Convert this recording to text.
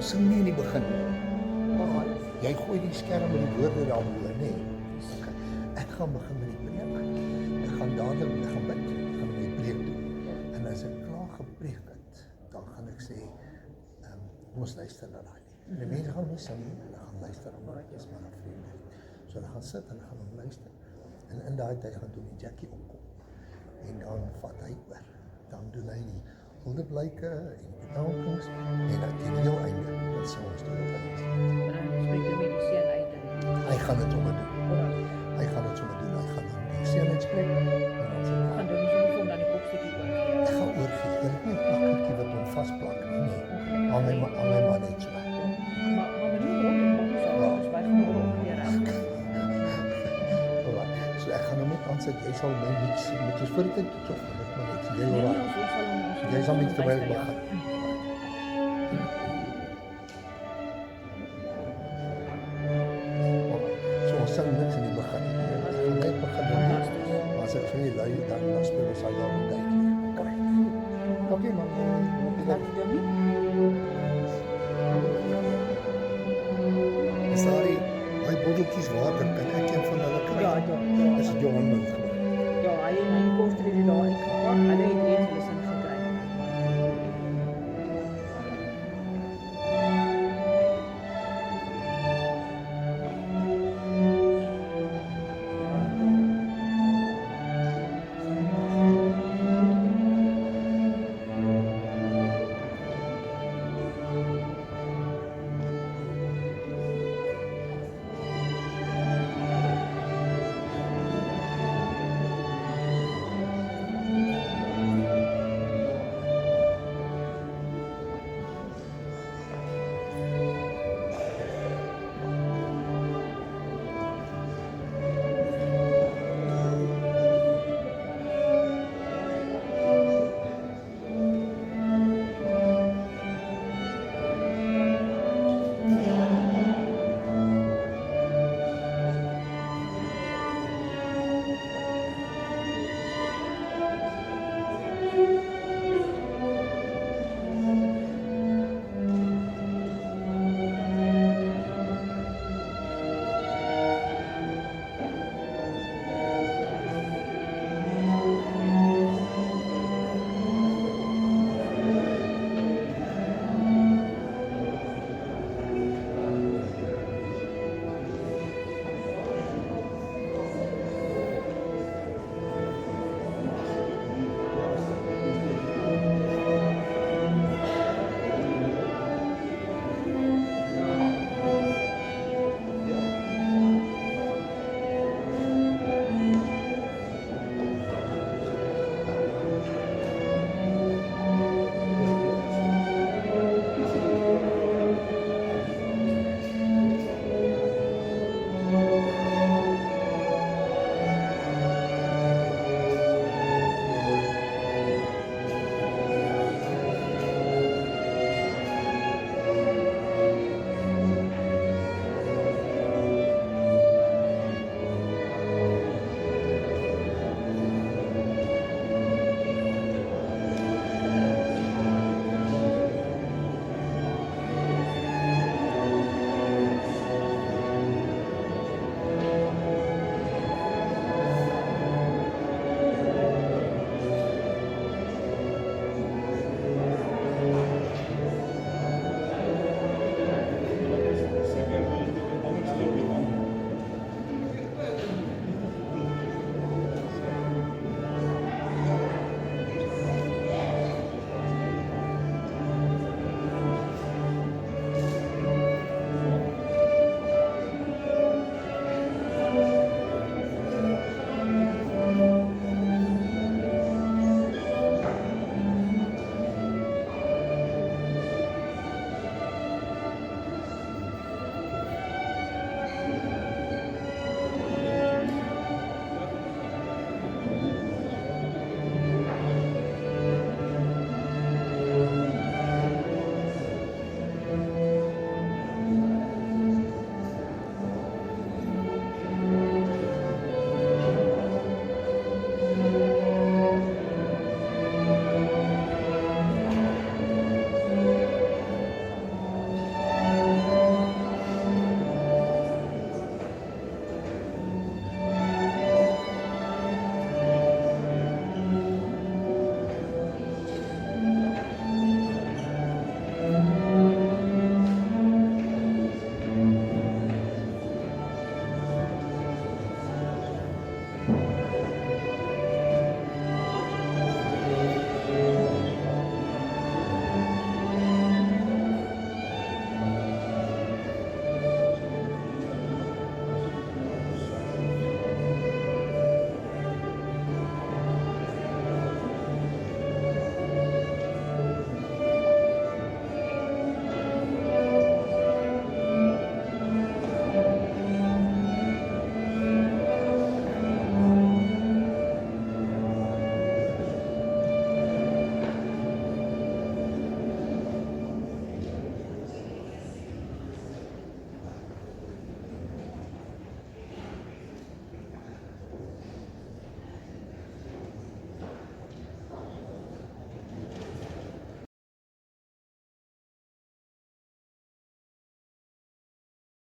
sing nie in die begin. Jy gooi die skerm met die woorde daaroor, nê? Okay. Ek gaan begin met die preek. Ek gaan dadelik bid, ek gaan my preek doen. En as ek klaar gepreek het, dan gaan ek sê, ons luister na daai lied. Die mense gaan nie sing nie, hulle gaan luister omdat dit is maar 'n vriend. So hulle gaan sit en hulle gaan hom luister. En in daai tyd gaan doen die Jackie opkom. En dan vat hy oor. Dan doen hy die Hildeblyke en die bedankings en dan teen die heel einde wat sê ons doen het. Spreek jy met die seun uit? Hy gaan dit sommer doen. Hy gaan dit sommer doen. Hy gaan dan die seun uitspreek en dan sê gaan doen nie so van dan die kopstukkie oor. Ek gaan oorgee. Dit is nie maklik aan my man net so. Maar meneer rond het mag zo, Ja. dus wij gaan er ook weer aan. Alright. So ek gaan hom net aansit. Jy sal my niks met jou vir dit toe. Net maar net. Jy Nee, alright. ons sal ons Jy sal met terwyl luister, ja. begin. So ons sing niks in die begin nie. Ek gaan net begin doen. Fantasties. Maar as ek vir die lui dan speel ons al daar op tyd. Correct. Okay man. Dank je wel. Is daar hy botteltjies water kan ek een van hulle kry? Ja, ja, ja. Is dit jou hande? Ja, hij in mijn poster is daar. Ik ga